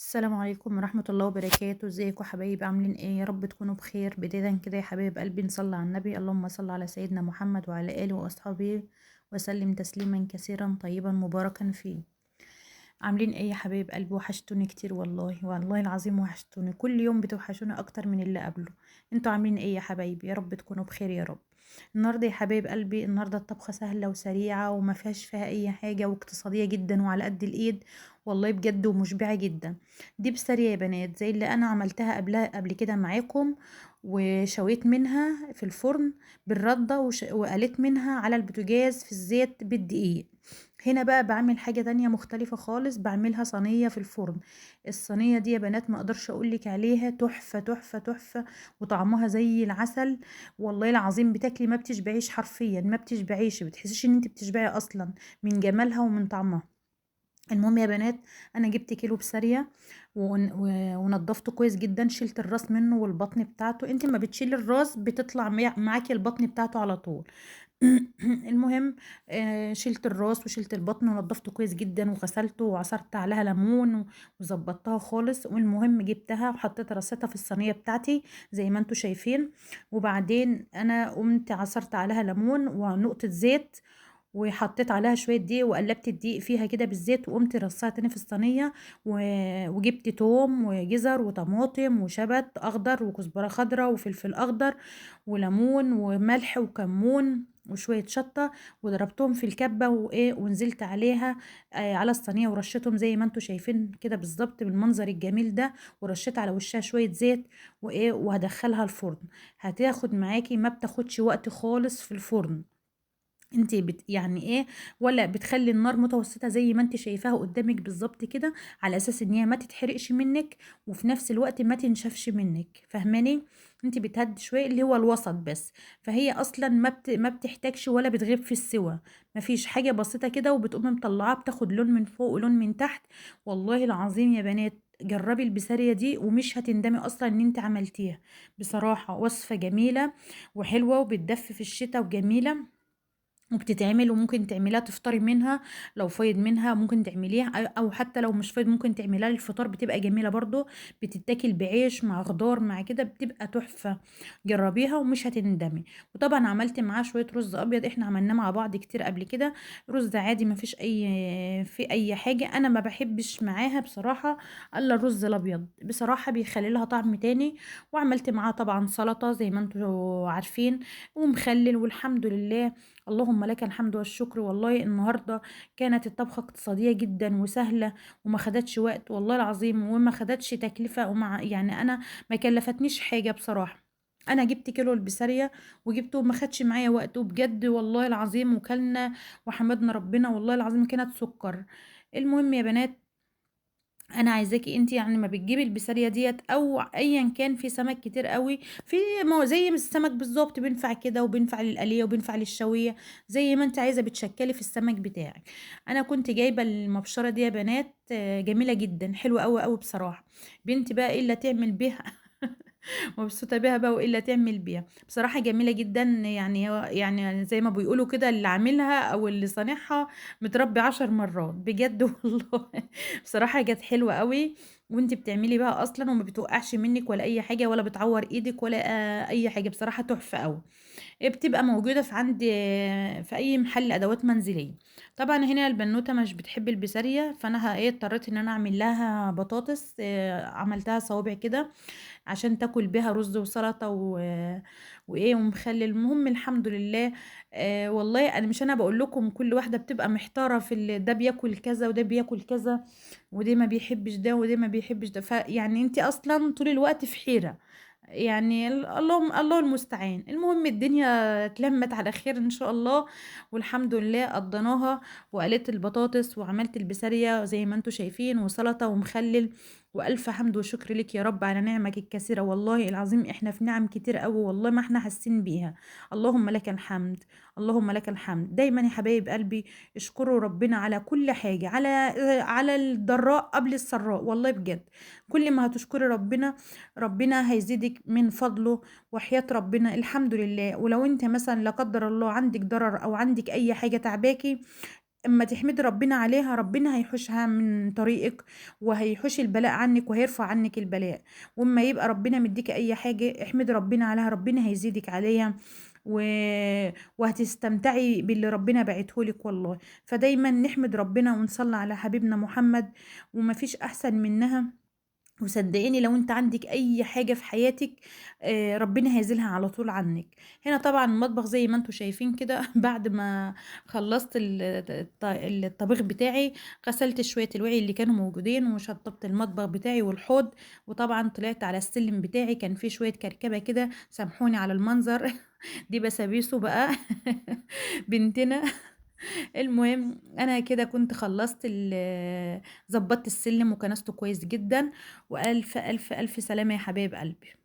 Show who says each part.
Speaker 1: السلام عليكم ورحمة الله وبركاته. ازيكم حبايبي؟ عاملين ايه؟ يا رب تكونوا بخير. بداية كده يا حبايب قلبي نصلي على النبي. اللهم صل على سيدنا محمد وعلى آله وأصحابه وسلم تسليما كثيرا طيبا مباركا فيه. عاملين ايه يا حبايب قلبي؟ وحشتوني كتير والله، والله العظيم وحشتوني. كل يوم بتوحشوني اكتر من اللي قبله. انتوا عاملين ايه يا حبايبي؟ يا رب تكونوا بخير يا رب. النهارده يا حبايب قلبي، النهارده الطبخه سهله وسريعه وما فيهاش فيها اي حاجه، واقتصاديه جدا وعلى قد الايد. والله بجد ومشبعه جدا. دي بسارية يا بنات زي اللي انا عملتها قبل كده معاكم، وشويت منها في الفرن بالردة وقليت منها على البوتاجاز في الزيت بالدقيق. هنا بقى بعمل حاجة تانية مختلفة خالص، بعملها صينية في الفرن. الصينية دي يا بنات ما اقدرش اقولك عليها، تحفة تحفة تحفة، وطعمها زي العسل. والله العظيم بتاكلي ما بتشبعيش، حرفيا ما بتشبعيش، بتحسيش ان انت بتشبعي اصلا من جمالها ومن طعمها. المهم يا بنات، انا جبت كيلو بسارية ونضفته كويس جدا، شلت الراس منه والبطن بتاعته. انت ما بتشيل الراس بتطلع معاكي البطن بتاعته على طول. المهم، شلت الراس وشلت البطن ونضفته كويس جدا وغسلته وعصرت عليها ليمون وظبطتها خالص. والمهم جبتها وحطيت رصيتها في الصينيه بتاعتي زي ما انتوا شايفين. وبعدين انا قمت عصرت عليها ليمون ونقطه زيت، وحطيت عليها شويه دقيق وقلبت الدقيق فيها كده بالزيت، وقمت رصاها تاني في الصينيه وجبت توم وجزر وطماطم وشبت اخضر وكزبره خضراء وفلفل اخضر وليمون وملح وكمون وشويه شطه، وضربتهم في الكبه وايه ونزلت عليها على الصينيه ورشيتهم زي ما انتوا شايفين كده بالظبط بالمنظر الجميل ده. ورشيت على وشها شويه زيت وايه، وهدخلها الفرن. هتاخد معاكي، ما بتاخدش وقت خالص في الفرن. انت يعني ايه، ولا بتخلي النار متوسطه زي ما انت شايفاها قدامك بالظبط كده، على اساس ان هي ما تتحرقش منك وفي نفس الوقت ما تنشفش منك، فاهماني؟ انت بتهدي شويه اللي هو الوسط بس. فهي اصلا ما بتحتاجش ولا بتغيب في السوى. ما فيش حاجه بسيطه كده وبتقوم مطلعاها، بتاخد لون من فوق ولون من تحت. والله العظيم يا بنات، جربي البسارية دي ومش هتندمي اصلا ان انت عملتيها. بصراحة وصفة جميلة وحلوة وبتدفي في الشتاء وجميلة وبتتعمل، وممكن تعمليها تفطري منها. لو فايض منها ممكن تعمليها، او حتى لو مش فايض ممكن تعمليها للفطار، بتبقى جميله برضو. بتتاكل بعيش مع خضار مع كده، بتبقى تحفه. جربيها ومش هتندمي. وطبعا عملت معاه شويه رز ابيض، احنا عملناه مع بعض كتير قبل كده. رز عادي ما فيش في اي حاجه، انا ما بحبش معاها بصراحه الا الرز الابيض، بصراحه بيخلي لها طعم تاني. وعملت معاه طبعا سلطه زي ما انتم عارفين ومخلل، والحمد لله. اللهم لك الحمد والشكر. والله النهارده كانت الطبخه اقتصاديه جدا وسهله، وما خدتش وقت والله العظيم، وما خدتش تكلفه، ومع يعني انا ما كلفتنيش حاجه بصراحه. انا جبت كيلو البسارية وجبته وما خدش معايا وقت، وبجد والله العظيم وكلنا وحمدنا ربنا. والله العظيم كانت سكر. المهم يا بنات، انا عايزاكي انت يعني ما بتجيبي البسارية ديت او ايا كان، في سمك كتير قوي، في ما هو زي ما السمك بالظبط بينفع كده وبينفع للقليه وبينفع للشويه، زي ما انت عايزه بتشكلي في السمك بتاعك. انا كنت جايبه المبشره دي يا بنات، جميله جدا حلوه قوي قوي بصراحه. بنتي بقى ايه اللي تعمل بيها؟ مبسوطة بيها بقى وايه اللي تعمل بيها. بصراحة جميلة جدا، يعني زي ما بيقولوا كده، اللي عاملها او اللي صانعها متربي 10 مرات بجد والله. بصراحة جت حلوة قوي. وانت بتعملي بقى اصلا وما بتوقعش منك ولا اي حاجة ولا بتعور ايدك ولا اي حاجة، بصراحة تحفة قوي. بتبقى موجودة في أي محل أدوات منزلية. طبعا هنا البنوتة مش بتحب البسارية، فأنا اضطريت إن أنا أعمل لها بطاطس، عملتها صوابع كده عشان تاكل بيها رز وسلطة وإيه ومخلل. المهم الحمد لله. والله أنا مش أنا بقول لكم كل واحدة بتبقى محتارة في ده بياكل كذا وده بياكل كذا، وده ما بيحبش ده وده ما بيحبش ده، فيعني انت أصلا طول الوقت في حيرة. يعني الله المستعان. المهم الدنيا اتلمت على خير ان شاء الله، والحمد لله قضيناها. وقليت البطاطس وعملت البسارية زي ما انتوا شايفين وسلطة ومخلل. والف حمد وشكر لك يا رب على نعمك الكثيرة. والله العظيم احنا في نعم كتير قوي، والله ما احنا حاسين بيها. اللهم لك الحمد. اللهم لك الحمد دايما يا حبايب قلبي. اشكروا ربنا على كل حاجة، على الضراء قبل السراء، والله بجد. كل ما هتشكري ربنا، ربنا هيزيدك من فضله. وحياة ربنا الحمد لله. ولو انت مثلا لا قدر الله عندك ضرر او عندك اي حاجة تعباكي، اما تحمدي ربنا عليها ربنا هيحوشها من طريقك، وهيحوش البلاء عنك وهيرفع عنك البلاء. واما يبقى ربنا مديك اي حاجة احمدي ربنا عليها، ربنا هيزيدك عليها و... وهتستمتعي باللي ربنا بعتهولك والله. فدايما نحمد ربنا ونصلي على حبيبنا محمد، ومفيش احسن منها. وصدقيني لو انت عندك اي حاجة في حياتك ربنا هيزيلها على طول عنك. هنا طبعا المطبخ زي ما انتوا شايفين كده بعد ما خلصت الطبيخ بتاعي، غسلت شوية الوعي اللي كانوا موجودين وشطبت المطبخ بتاعي والحوض. وطبعا طلعت على السلم بتاعي، كان فيه شوية كركبة كده، سامحوني على المنظر دي بسابيسو بقى بنتنا. المهم انا كده كنت خلصت ظبطت السلم وكنسته كويس جدا. والف الف الف سلامة يا حبايب قلبي.